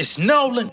It's Nolan.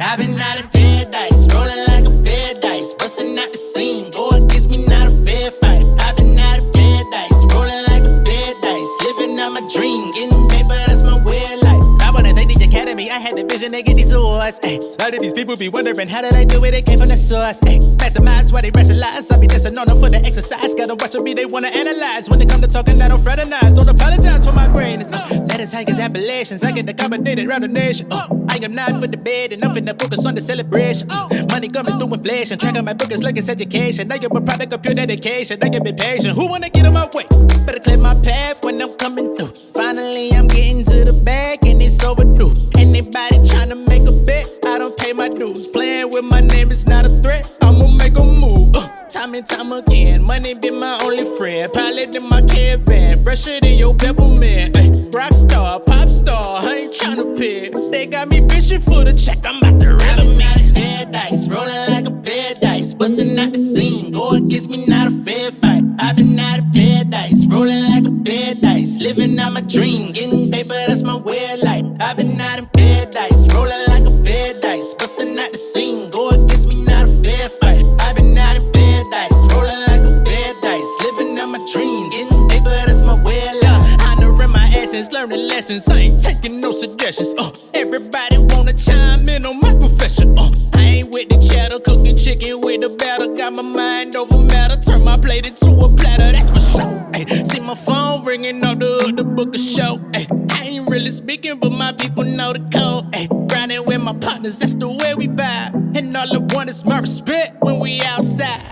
I've been out in paradise, rolling like a paradise, busting out the scene, go against me, not a fair fight. I've been out in paradise, rolling like a paradise, living out my dream, getting paper, that's my way of life. I wanna thank the academy, I had the vision to get these awards. A lot of these people be wondering how did I do it, it came from the source. Masterminds, why they rationalize, I be listening on them for the exercise. Gotta watch them be, they wanna analyze. When they come to talking, I don't fraternize, don't apologize for my greatness. That is high as appellations, I get accommodated around the nation. I am not for the bed, and I'm finna focus on the celebration. Money coming through inflation, tracking my book is like it's education. I am a product of pure dedication, I can be patient. Who wanna get on my way? Better clear my path when I'm coming through. Finally, I'm getting to the bag, and it's overdue. Anybody tryna make a bet, I don't pay my dues. Playing with my name is not a threat, I'ma make a move. Time and time again, money be my only friend. Pilot in my caravan, fresher than your peppermint. Rockstar, pop star, I ain't tryna pick. They got me fishing for the check, I'm about to reel them in. Paradise, rolling like a paradise, busting out the scene, go against me, not a fair fight. I've been out of paradise, rolling like a paradise, living out my dream, getting paper, that's my way of life. I've been out in paradise, rolling like a paradise, busting out the scene, go against me, not a fair fight. I've been out in paradise, rolling like a paradise, living out my dream, getting paper, that's my way of life. Honoring my essence, learning lessons, I ain't taking no suggestions. Everybody wanna chime in on my profession. I ain't with the chatter, cooking chicken with the batter. Got my mind over matter, turn my plate into a platter, that's for sure. See my phone ringing off the hook to book a show. I ain't really speaking, but my people know the code. Grinding with my partners, that's the way we vibe. And all I want is my respect when we outside.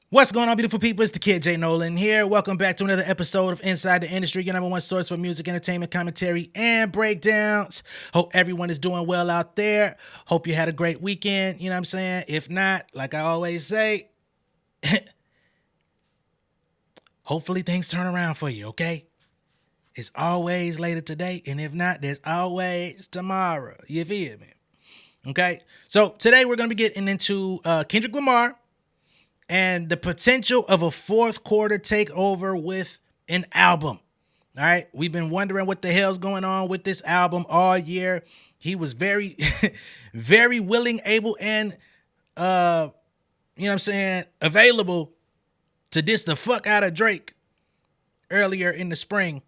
What's going on, beautiful people? It's the kid J Nolan here. Welcome back to another episode of Inside the Industry, your number one source for music, entertainment, commentary, and breakdowns. Hope everyone is doing well out there. Hope you had a great weekend. You know what I'm saying? If not, like I always say, hopefully things turn around for you, okay? It's always later today, and if not, there's always tomorrow. You feel me? Okay? So today we're going to be getting into Kendrick Lamar and the potential of a fourth quarter takeover with an album. All right. We've been wondering what the hell's going on with this album all year. He was very, very willing, able, and, you know what I'm saying, available to diss the fuck out of Drake earlier in the spring.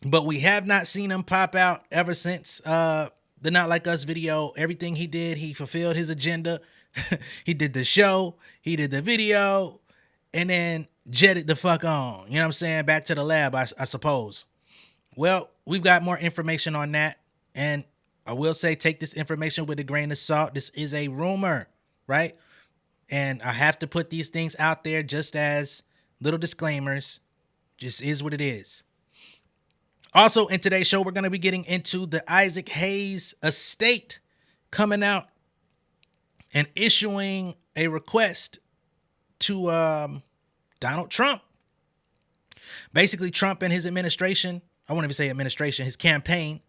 But we have not seen him pop out ever since the Not Like Us video. Everything he did, he fulfilled his agenda. He did the show, he did the video, and then jetted the fuck on. You know what I'm saying? Back to the lab, I suppose. Well, we've got more information on that. And I will say, take this information with a grain of salt. This is a rumor, right? And I have to put these things out there just as little disclaimers. Just is what it is. Also, in today's show, we're going to be getting into the Isaac Hayes estate coming out and issuing a request to Donald Trump. Basically, Trump and his administration, I won't even say administration, his campaign,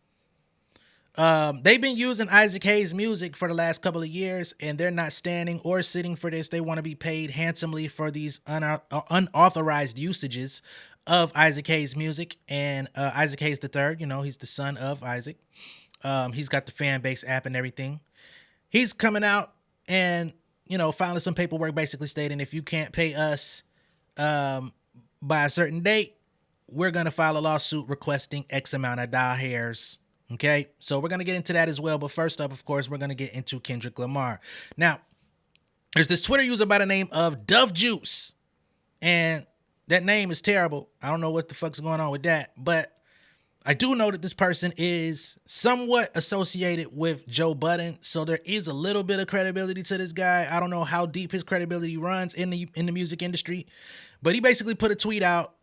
they've been using Isaac Hayes music for the last couple of years, and they're not standing or sitting for this. They want to be paid handsomely for these unauthorized usages of Isaac Hayes music. And Isaac Hayes III, you know, he's the son of Isaac. He's got the fan base app and everything. He's coming out and, you know, filing some paperwork basically stating if you can't pay us by a certain date, we're going to file a lawsuit requesting X amount of dollars. Okay, so we're going to get into that as well. But first up, of course, we're going to get into Kendrick Lamar. Now, there's this Twitter user by the name of Dove Juice, and that name is terrible. I don't know what the fuck's going on with that, but I do know that this person is somewhat associated with Joe Budden, so there is a little bit of credibility to this guy. I don't know how deep his credibility runs in the music industry, but he basically put a tweet out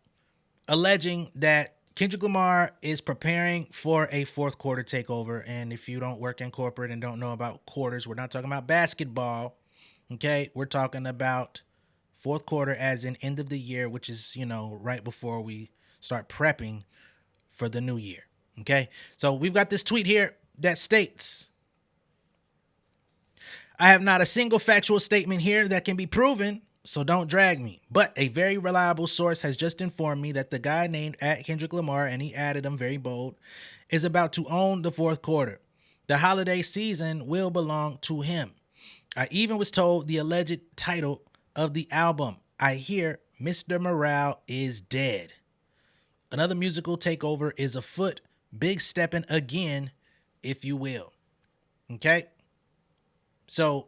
alleging that Kendrick Lamar is preparing for a fourth quarter takeover. And if you don't work in corporate and don't know about quarters, we're not talking about basketball. Okay, we're talking about Fourth quarter as in end of the year, which is, right before we start prepping for the new year. Okay. So we've got this tweet here that states, I have not a single factual statement here that can be proven, so don't drag me. But a very reliable source has just informed me that the guy named at Kendrick Lamar, and he added him very bold, is about to own the fourth quarter. The holiday season will belong to him. I even was told the alleged title of the album. I hear Mr. Morale is dead. Another musical takeover is afoot. Big stepping again, if you will. Okay? So,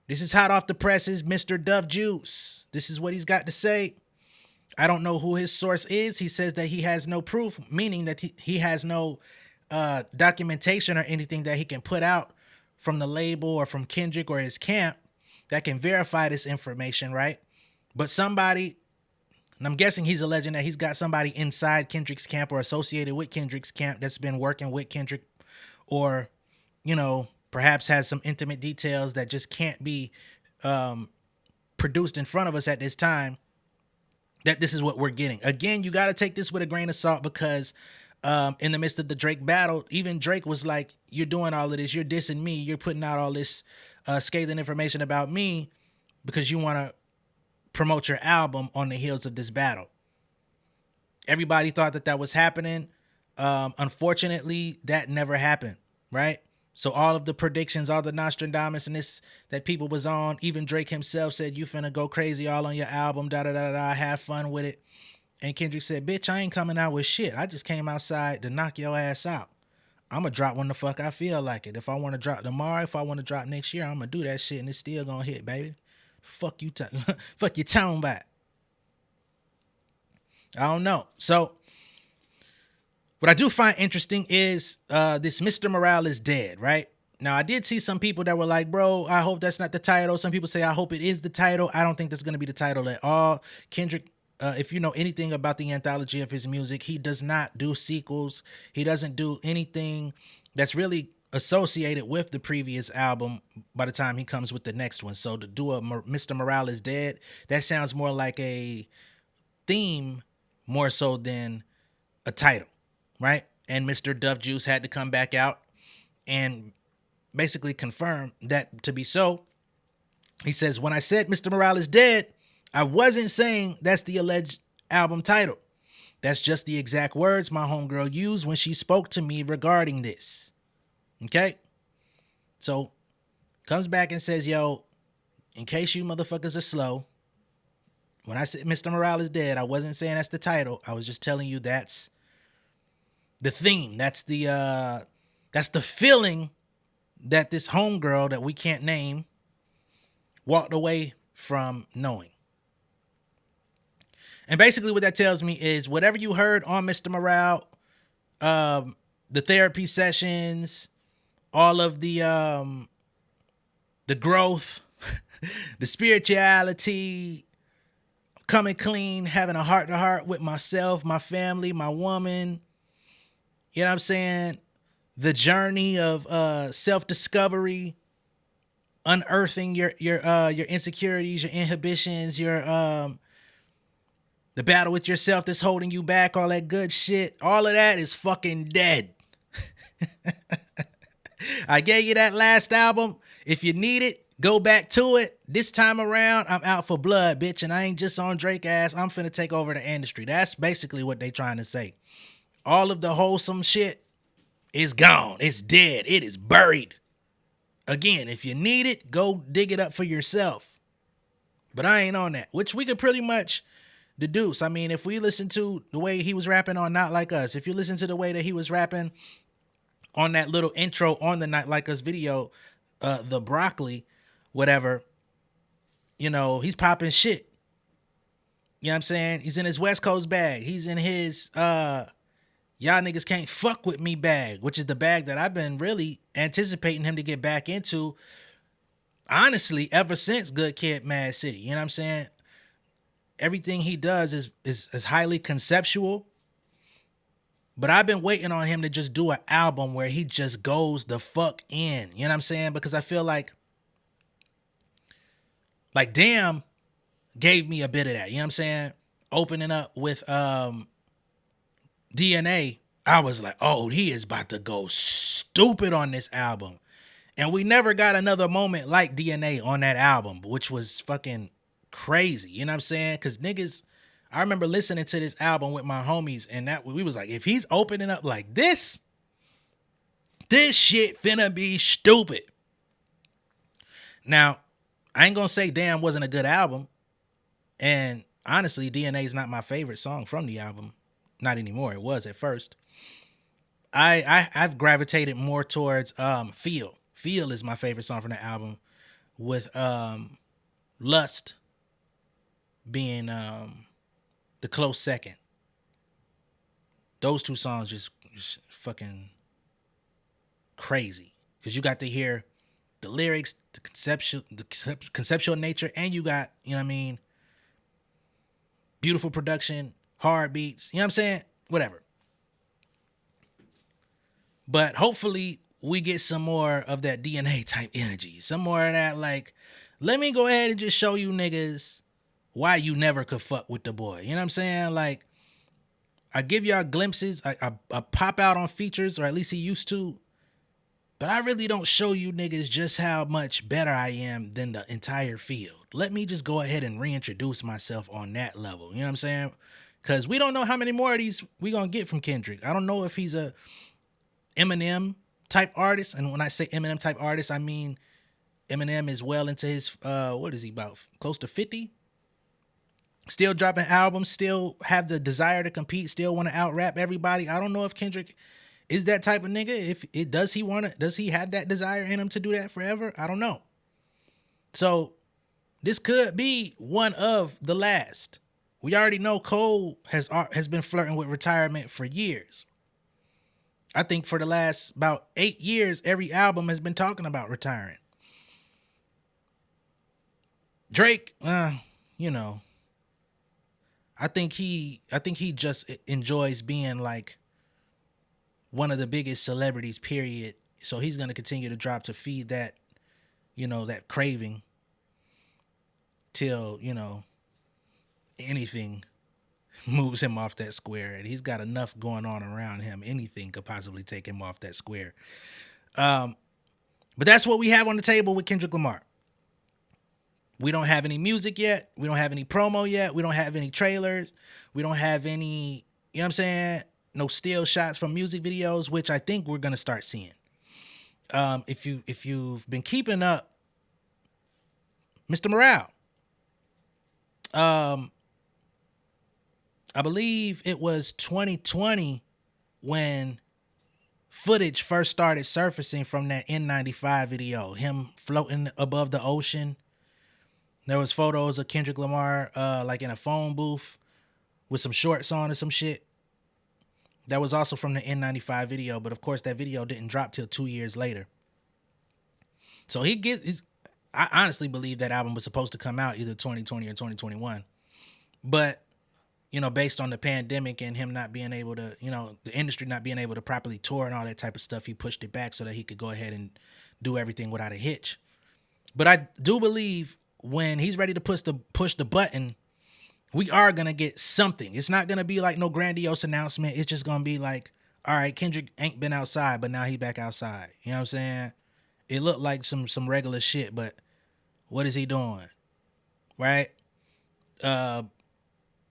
this is hot off the presses, Mr. Dove Juice. This is what he's got to say. I don't know who his source is. He says that he has no proof, meaning that he has no documentation or anything that he can put out from the label or from Kendrick or his camp that can verify this information, right? But somebody, and I'm guessing he's alleging that he's got somebody inside Kendrick's camp or associated with Kendrick's camp that's been working with Kendrick, or, perhaps has some intimate details that just can't be produced in front of us at this time, that this is what we're getting. Again, you got to take this with a grain of salt, because in the midst of the Drake battle, even Drake was like, you're doing all of this, you're dissing me, you're putting out all this scathing information about me because you want to promote your album on the heels of this battle. Everybody thought that was happening. Unfortunately, that never happened, right? So all of the predictions, all the Nostradamus and this that people was on, even Drake himself said, you finna go crazy all on your album, da-da-da-da, have fun with it. And Kendrick said, bitch, I ain't coming out with shit. I just came outside to knock your ass out. I'm going to drop when the fuck I feel like it. If I want to drop tomorrow, if I want to drop next year, I'm going to do that shit and it's still going to hit, baby. Fuck you, fuck your tone back. I don't know. So what I do find interesting is this Mr. Morale is dead, right? Now, I did see some people that were like, bro, I hope that's not the title. Some people say, I hope it is the title. I don't think that's going to be the title at all. Kendrick, if you know anything about the anthology of his music, he does not do sequels. He doesn't do anything that's really associated with the previous album by the time he comes with the next one. So to do a Mr. Morale is dead, that sounds more like a theme more so than a title, right? And Mr. Dove Juice had to come back out and basically confirm that to be so. He says, when I said Mr. Morale is dead, I wasn't saying that's the alleged album title. That's just the exact words my homegirl used when she spoke to me regarding this. Okay? So, comes back and says, yo, in case you motherfuckers are slow, when I said Mr. Morale is dead, I wasn't saying that's the title. I was just telling you that's the theme. That's the feeling that this homegirl that we can't name walked away from knowing. And basically what that tells me is whatever you heard on Mr. Morale, the therapy sessions, all of the growth, the spirituality, coming clean, having a heart-to-heart with myself, my family, my woman, you know what I'm saying? The journey of self-discovery, unearthing your insecurities, your inhibitions, the battle with yourself that's holding you back, all that good shit. All of that is fucking dead. I gave you that last album. If you need it, go back to it. This time around, I'm out for blood, bitch, and I ain't just on Drake ass. I'm finna take over the industry. That's basically what they trying to say. All of the wholesome shit is gone. It's dead. It is buried. Again, if you need it, go dig it up for yourself. But I ain't on that, which we could pretty much deduce. I mean, if we listen to the way he was rapping on Not Like Us, if you listen to the way that he was rapping on that little intro on the Not Like Us video, the broccoli, whatever, he's popping shit. You know what I'm saying? He's in his West Coast bag. He's in his y'all niggas can't fuck with me bag, which is the bag that I've been really anticipating him to get back into, honestly, ever since Good Kid, Mad City. You know what I'm saying? Everything he does is highly conceptual, but I've been waiting on him to just do an album where he just goes the fuck in. You know what I'm saying? Because I feel like damn, gave me a bit of that. You know what I'm saying? Opening up with DNA, I was like, oh, he is about to go stupid on this album. And we never got another moment like DNA on that album, which was fucking crazy. You know what I'm saying? Because niggas, I remember listening to this album with my homies, and that we was like, if he's opening up like this shit finna be stupid. Now, I ain't gonna say Damn wasn't a good album. And honestly, DNA is not my favorite song from the album. Not anymore. It was at first. I've gravitated more towards Feel. Feel is my favorite song from the album, with Lust being the close second. Those two songs just fucking crazy, because you got to hear the lyrics, the conceptual nature, and you got, you know what I mean, beautiful production, hard beats, you know what I'm saying? Whatever. But hopefully we get some more of that DNA type energy. Some more of that, like, let me go ahead and just show you niggas why you never could fuck with the boy. You know what I'm saying? Like, I give y'all glimpses. I pop out on features, or at least he used to. But I really don't show you niggas just how much better I am than the entire field. Let me just go ahead and reintroduce myself on that level. You know what I'm saying? Because we don't know how many more of these we going to get from Kendrick. I don't know if he's a Eminem type artist. And when I say Eminem type artist, I mean Eminem is well into his, what is he, about close to 50? Still dropping albums, still have the desire to compete, still want to out rap everybody. I don't know if Kendrick is that type of nigga. If it does he have that desire in him to do that forever? I don't know. So this could be one of the last. We already know Cole has been flirting with retirement for years. I think for the last about 8 years, every album has been talking about retiring. Drake, you know, I think he just enjoys being like one of the biggest celebrities, period. So he's going to continue to drop to feed that, you know, that craving till, you know, anything moves him off that square. And he's got enough going on around him. Anything could possibly take him off that square. But that's what we have on the table with Kendrick Lamar. We don't have any music yet. We don't have any promo yet. We don't have any trailers. We don't have any, you know what I'm saying? No still shots from music videos, which I think we're going to start seeing. If you've been keeping up, Mr. Morale, I believe it was 2020 when footage first started surfacing from that N95 video, him floating above the ocean. There was photos of Kendrick Lamar like in a phone booth with some shorts on or some shit. That was also from the N95 video, but of course that video didn't drop till 2 years later. So I honestly believe that album was supposed to come out either 2020 or 2021. But, you know, based on the pandemic and him not being able to, you know, the industry not being able to properly tour and all that type of stuff, he pushed it back so that he could go ahead and do everything without a hitch. But I do believe when he's ready to push the button, we are going to get something. It's not going to be like no grandiose announcement. It's just going to be like, all right, Kendrick ain't been outside, but now he back outside. You know what I'm saying? It looked like some regular shit, but what is he doing? Right?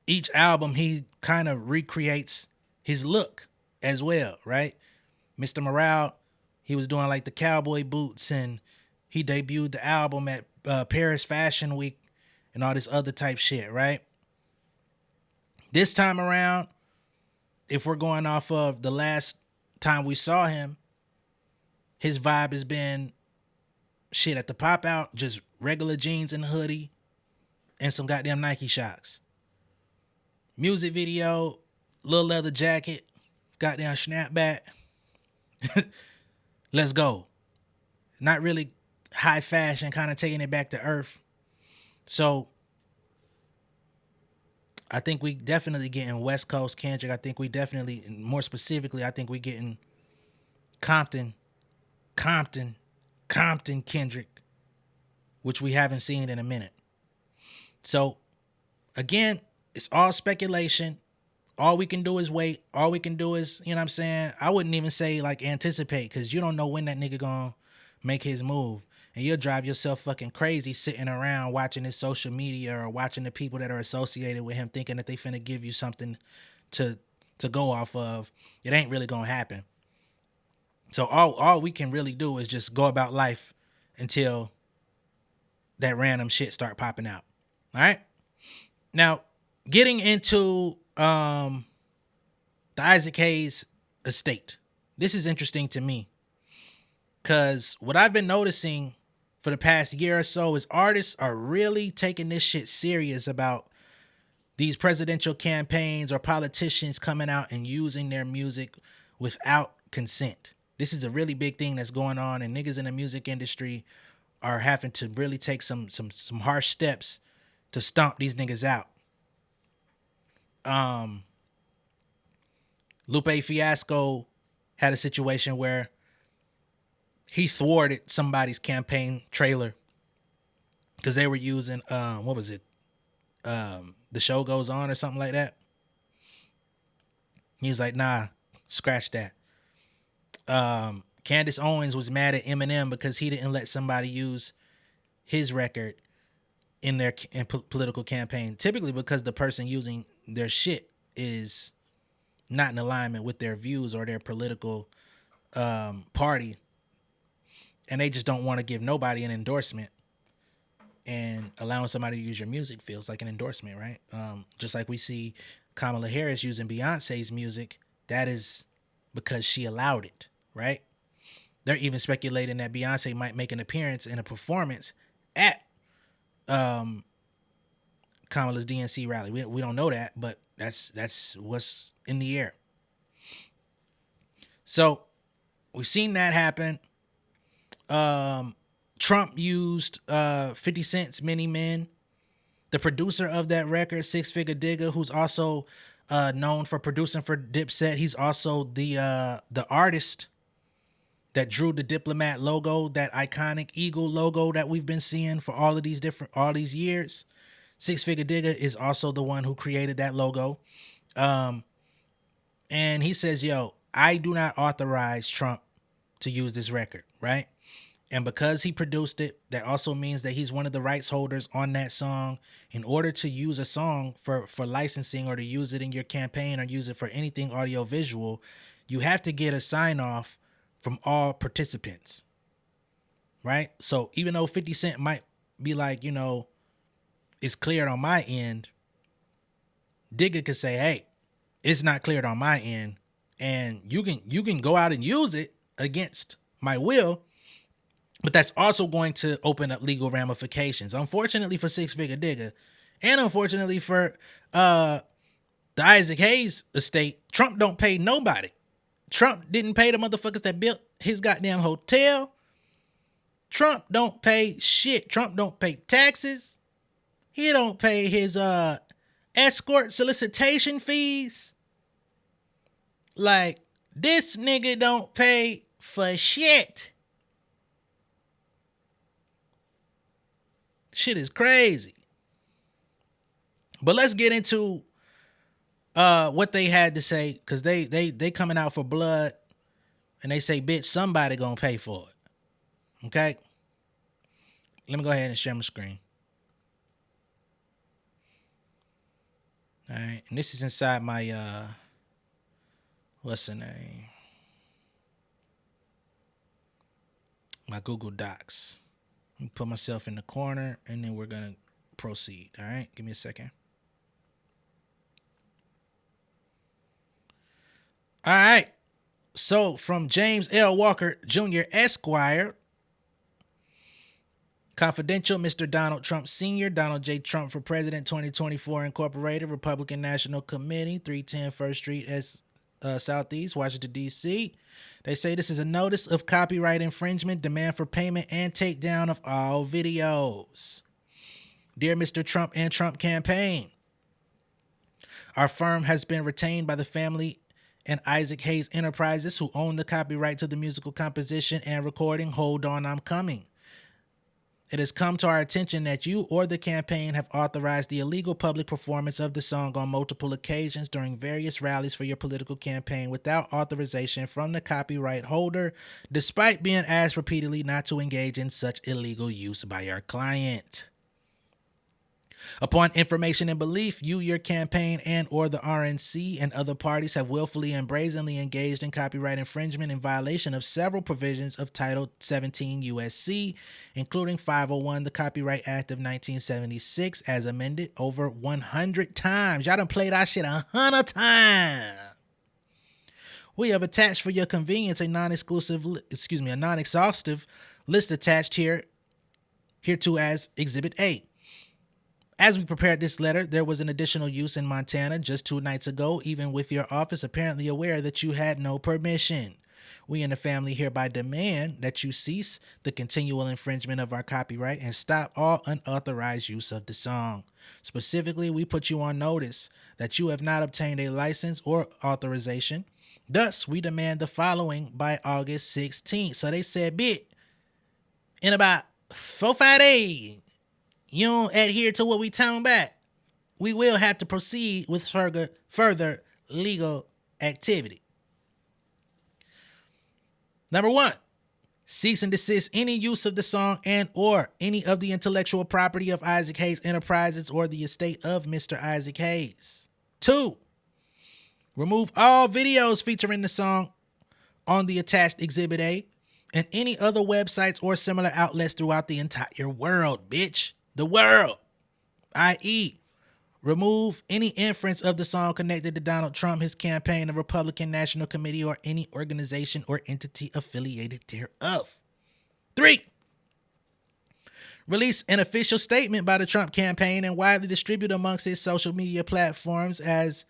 Each album, he kind of recreates his look as well, right? Mr. Morale, he was doing like the cowboy boots, and he debuted the album at Paris Fashion Week and all this other type shit, right? This time around, if we're going off of the last time we saw him, his vibe has been shit at the pop out, just regular jeans and hoodie and some goddamn Nike Shocks. Music video, little leather jacket, goddamn snapback. Let's go. Not really high fashion, kind of taking it back to earth. So I think we definitely getting West Coast Kendrick. I think we definitely, more specifically, I think we getting Compton Kendrick, which we haven't seen in a minute. So Again, it's all speculation. All we can do is wait. All we can do is, you know what I'm saying? I wouldn't even say like anticipate, because you don't know when that nigga gonna make his move. And you'll drive yourself fucking crazy sitting around watching his social media or watching the people that are associated with him thinking that they finna give you something to go off of. It ain't really gonna happen. So all we can really do is just go about life until that random shit start popping out. All right? Now, getting into the Isaac Hayes estate. This is interesting to me, because what I've been noticing for the past year or so is artists are really taking this shit serious about these presidential campaigns or politicians coming out and using their music without consent. This is a really big thing that's going on, and niggas in the music industry are having to really take some harsh steps to stomp these niggas out. Lupe Fiasco had a situation where he thwarted somebody's campaign trailer because they were using what was it? The Show Goes On or something like that. He was like, nah, scratch that. Candace Owens was mad at Eminem because he didn't let somebody use his record in their political campaign, typically because the person using their shit is not in alignment with their views or their political party, and they just don't want to give nobody an endorsement. And allowing somebody to use your music feels like an endorsement, right? Just like we see Kamala Harris using Beyonce's music, that is because she allowed it, right? They're even speculating that Beyonce might make an appearance in a performance at Kamala's DNC rally. We don't know that, but that's what's in the air. So we've seen that happen. Trump used 50 Cent's Many Men. The producer of that record, Six Figure Digger, who's also known for producing for Dipset. He's also the artist that drew the Diplomat logo, that iconic eagle logo that we've been seeing for all these years. Six Figure Digger is also the one who created that logo. And he says, yo, I do not authorize Trump to use this record, right? And because he produced it, that also means that he's one of the rights holders on that song. In order to use a song for licensing, or to use it in your campaign, or use it for anything audio visual, you have to get a sign off from all participants, right? So even though 50 Cent might be like, you know, it's cleared on my end, Digger could say, hey, it's not cleared on my end, and you can go out and use it against my will. But that's also going to open up legal ramifications. Unfortunately for Six Figure Digger, and unfortunately for the Isaac Hayes estate, Trump don't pay nobody. Trump didn't pay the motherfuckers that built his goddamn hotel. Trump don't pay shit. Trump don't pay taxes. He don't pay his escort solicitation fees. Like, this nigga don't pay for shit. Shit is crazy. But let's get into what they had to say, because they coming out for blood, and they say, bitch, somebody gonna pay for it. Okay? Let me go ahead and share my screen. All right, and this is inside my what's the name? My Google Docs. Let me put myself in the corner, and then we're gonna proceed. All right, give me a second. All right. So from James L. Walker Jr. Esquire, confidential, Mr. Donald Trump Sr., Donald J. Trump for President 2024 Incorporated, Republican National Committee, 310 First Street, Southeast, Washington, D.C. They say this is a notice of copyright infringement, demand for payment, and takedown of all videos. Dear Mr. Trump and Trump campaign, our firm has been retained by the family and Isaac Hayes Enterprises, who own the copyright to the musical composition and recording Hold On, I'm Coming, It has come to our attention that you or the campaign have authorized the illegal public performance of the song on multiple occasions during various rallies for your political campaign without authorization from the copyright holder, despite being asked repeatedly not to engage in such illegal use by our client. Upon information and belief, you, your campaign, and or the RNC and other parties have willfully and brazenly engaged in copyright infringement in violation of several provisions of Title 17 U.S.C., including 501, the Copyright Act of 1976, as amended over 100 times. Y'all done played our shit 100 times. We have attached for your convenience a non-exhaustive list attached hereto as Exhibit A. As we prepared this letter, there was an additional use in Montana just 2 nights ago, even with your office apparently aware that you had no permission. We in the family hereby demand that you cease the continual infringement of our copyright and stop all unauthorized use of the song. Specifically, we put you on notice that you have not obtained a license or authorization. Thus, we demand the following by August 16th. So they said, in about 4-5 days, you don't adhere to what we talking about, we will have to proceed with further legal activity. Number 1, cease and desist any use of the song and or any of the intellectual property of Isaac Hayes Enterprises or the estate of Mr. Isaac Hayes. 2, remove all videos featuring the song on the attached Exhibit A and any other websites or similar outlets throughout the entire world, bitch. The world, i.e., remove any inference of the song connected to Donald Trump, his campaign, the Republican National Committee, or any organization or entity affiliated thereof. 3, release an official statement by the Trump campaign and widely distribute amongst its social media platforms as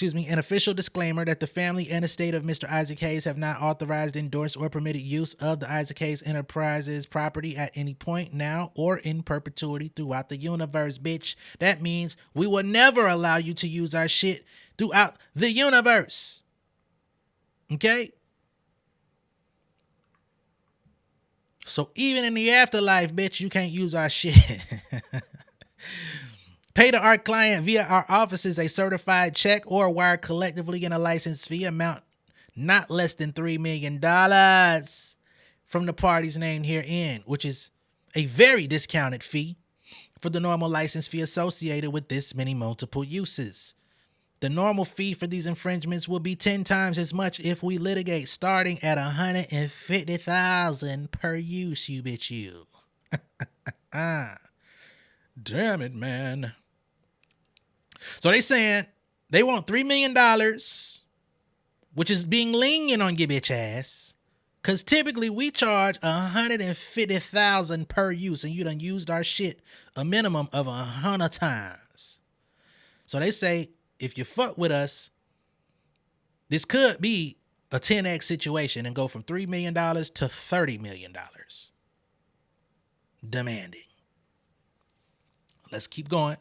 an official disclaimer that the family and estate of Mr. Isaac Hayes have not authorized, endorsed, or permitted use of the Isaac Hayes Enterprises property at any point now or in perpetuity throughout the universe, bitch. That means we will never allow you to use our shit throughout the universe. Okay? So even in the afterlife, bitch, you can't use our shit. Pay to our client via our offices a certified check or wire collectively in a license fee amount not less than $3 million from the parties named herein, which is a very discounted fee for the normal license fee associated with this many multiple uses. The normal fee for these infringements will be 10 times as much if we litigate, starting at $150,000 per use, you bitch you. Damn it, man. So they saying they want $3 million, which is being lenient on your bitch ass, because typically we charge $150,000 per use, and you done used our shit a minimum of 100 times. So they say if you fuck with us, this could be a 10x situation and go from $3 million to $30 million. Demanding. Let's keep going.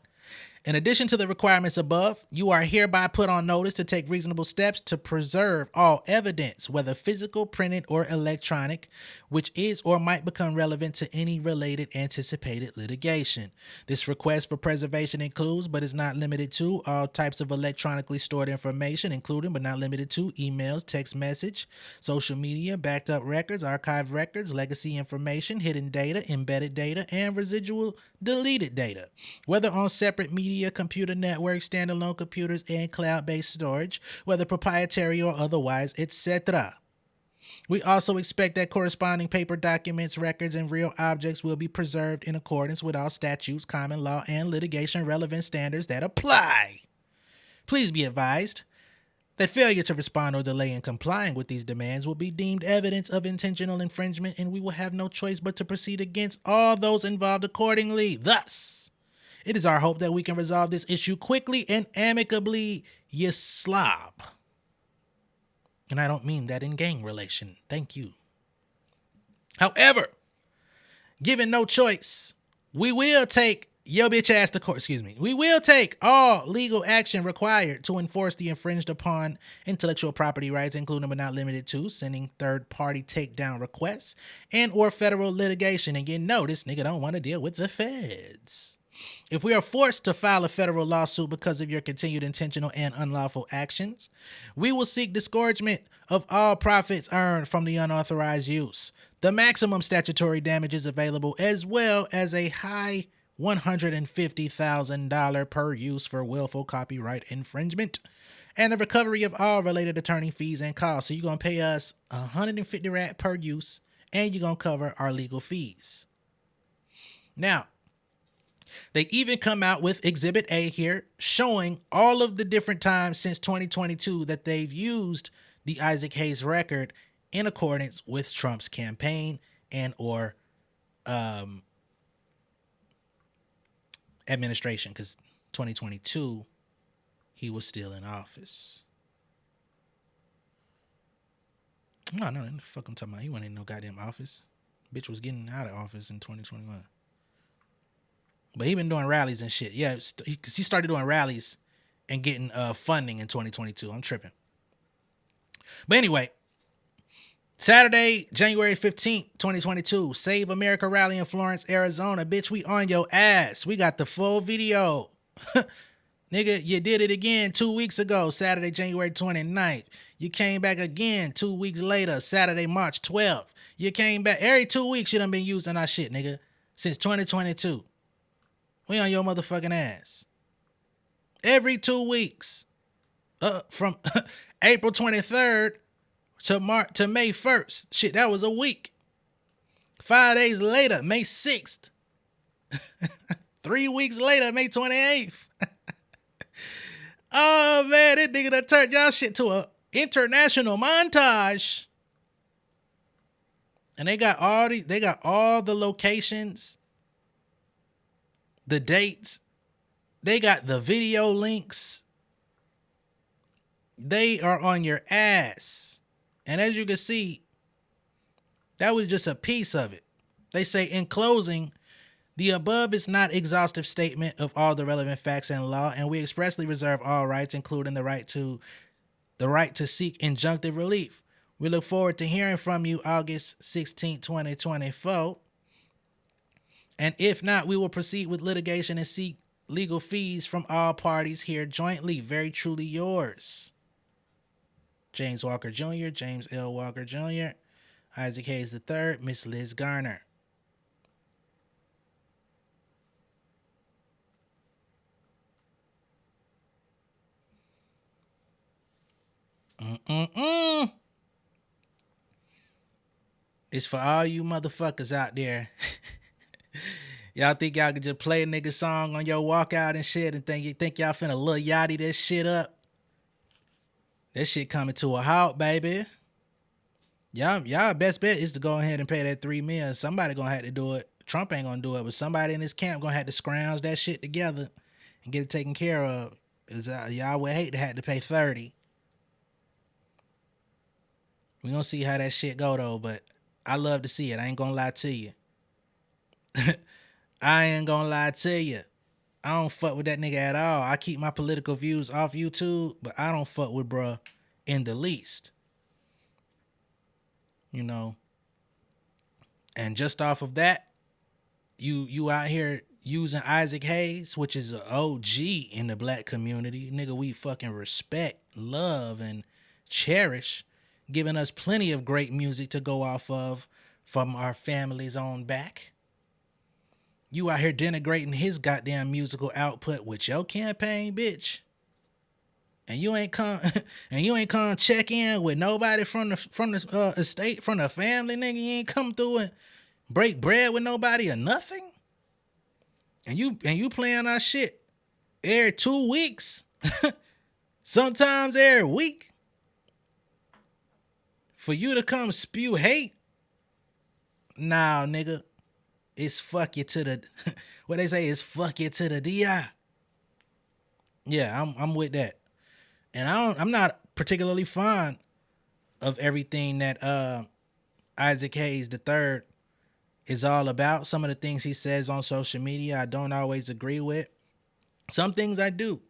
In addition to the requirements above, you are hereby put on notice to take reasonable steps to preserve all evidence, whether physical, printed, or electronic, which is or might become relevant to any related anticipated litigation. This request for preservation includes, but is not limited to, all types of electronically stored information, including but not limited to emails, text message, social media, backed up records, archived records, legacy information, hidden data, embedded data, and residual deleted data, whether on separate media, computer networks, standalone computers, and cloud-based storage, whether proprietary or otherwise, etc. We also expect that corresponding paper documents, records, and real objects will be preserved in accordance with all statutes, common law, and litigation relevant standards that apply. Please be advised that failure to respond or delay in complying with these demands will be deemed evidence of intentional infringement, and we will have no choice but to proceed against all those involved accordingly. Thus, it is our hope that we can resolve this issue quickly and amicably, you slob. And I don't mean that in gang relation. Thank you. However, given no choice, we will take Yo bitch ass the court, excuse me. We will take all legal action required to enforce the infringed upon intellectual property rights, including but not limited to sending third party takedown requests and or federal litigation. And no, this nigga don't want to deal with the feds. If we are forced to file a federal lawsuit because of your continued intentional and unlawful actions, we will seek disgorgement of all profits earned from the unauthorized use, the maximum statutory damages available, as well as a high $150,000 per use for willful copyright infringement, and the recovery of all related attorney fees and costs. So you're going to pay us $150 per use, and you're going to cover our legal fees. Now, they even come out with Exhibit A here, showing all of the different times since 2022 that they've used the Isaac Hayes record in accordance with Trump's campaign and or administration, because 2022 he was still in office. No, the fuck I'm talking about. He wasn't in no goddamn office. Bitch was getting out of office in 2021. But he been doing rallies and shit. Yeah, because he started doing rallies and getting funding in 2022. I'm tripping. But anyway, Saturday, January 15th, 2022, Save America rally in Florence, Arizona. Bitch, we on your ass. We got the full video. Nigga, you did it again 2 weeks ago, Saturday, January 29th. You came back again 2 weeks later, Saturday, March 12th. You came back every 2 weeks. You done been using our shit, nigga, since 2022. We on your motherfucking ass. Every 2 weeks. From April 23rd to May 1st. Shit, that was a week. 5 days later, May 6th. 3 weeks later, May 28th. Oh man, this nigga done turned y'all shit to a international montage. And they got all the locations, the dates, they got the video links. They are on your ass. And as you can see, that was just a piece of it. They say, in closing, the above is not exhaustive statement of all the relevant facts and law, and we expressly reserve all rights, including the right to seek injunctive relief. We look forward to hearing from you August 16, 2024. And if not, we will proceed with litigation and seek legal fees from all parties here jointly. Very truly yours. James Walker Jr., James L. Walker Jr., Isaac Hayes III, Miss Liz Garner. It's for all you motherfuckers out there. Y'all think y'all could just play a nigga song on your walkout and shit and think y'all finna Lil Yachty this shit up? That shit coming to a halt, baby. Y'all best bet is to go ahead and pay that $3 million. Somebody gonna have to do it. Trump ain't gonna do it, but somebody in this camp gonna have to scrounge that shit together and get it taken care of. Y'all would hate to have to pay 30. We gonna see how that shit go though, but I love to see it. I ain't gonna lie to you. I ain't gonna lie to you. I don't fuck with that nigga at all. I keep my political views off YouTube, but I don't fuck with bruh in the least. You know. And just off of that, you out here using Isaac Hayes, which is an OG in the black community. Nigga, we fucking respect, love, and cherish, giving us plenty of great music to go off of from our family's own back. You out here denigrating his goddamn musical output with your campaign, bitch. And you ain't come check in with nobody from the estate, from the family, nigga. You ain't come through and break bread with nobody or nothing. And you playing our shit every 2 weeks. Sometimes every week. For you to come spew hate. Nah, nigga. It's fuck you to the, what they say is fuck you to the DI. Yeah, I'm with that. And I'm not particularly fond of everything that Isaac Hayes III is all about. Some of the things he says on social media, I don't always agree with. Some things I do.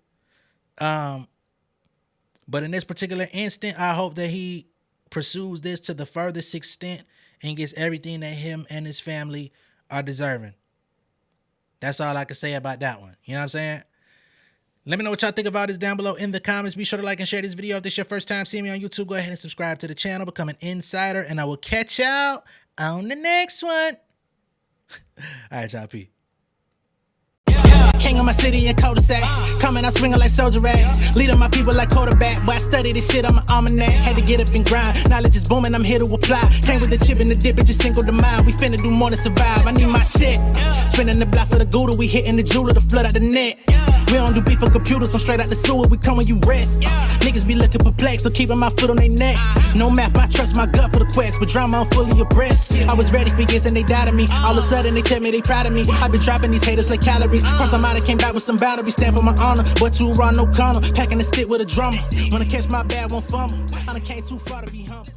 But in this particular instant, I hope that he pursues this to the furthest extent and gets everything that him and his family are deserving. That's all I can say about that one. You know what I'm saying? Let me know what y'all think about this down below in the comments. Be sure to like and share this video. If this is your first time seeing me on YouTube, go ahead and subscribe to the channel, become an insider, and I will catch y'all on the next one. All right, y'all, peace. King of my city and cul-de-sac. Coming out swinging like soldier rag. Leading my people like quarterback. But I study this shit on my almanac. Had to get up and grind. Knowledge is booming, I'm here to apply. Came with the chip and the dip, it just single the mind. We finna do more than survive. I need my check. Spinning the block for the Gouda. We hitting the jeweler to flood out the net. We don't do beef for computers, I'm straight out the sewer. We come when you rest. Niggas be looking perplexed, so keeping my foot on their neck. No map, I trust my gut for the quest. But drama, I'm fully abreast. I was ready for years and they doubted me. All of a sudden they tell me they proud of me. I been dropping these haters like calories. Cross them out, I came back with some boundaries. Stand for my honor, but too raw, no corner. Packing the stick with a drummer. Wanna catch my bad, won't fumble. I done came too far to be humble.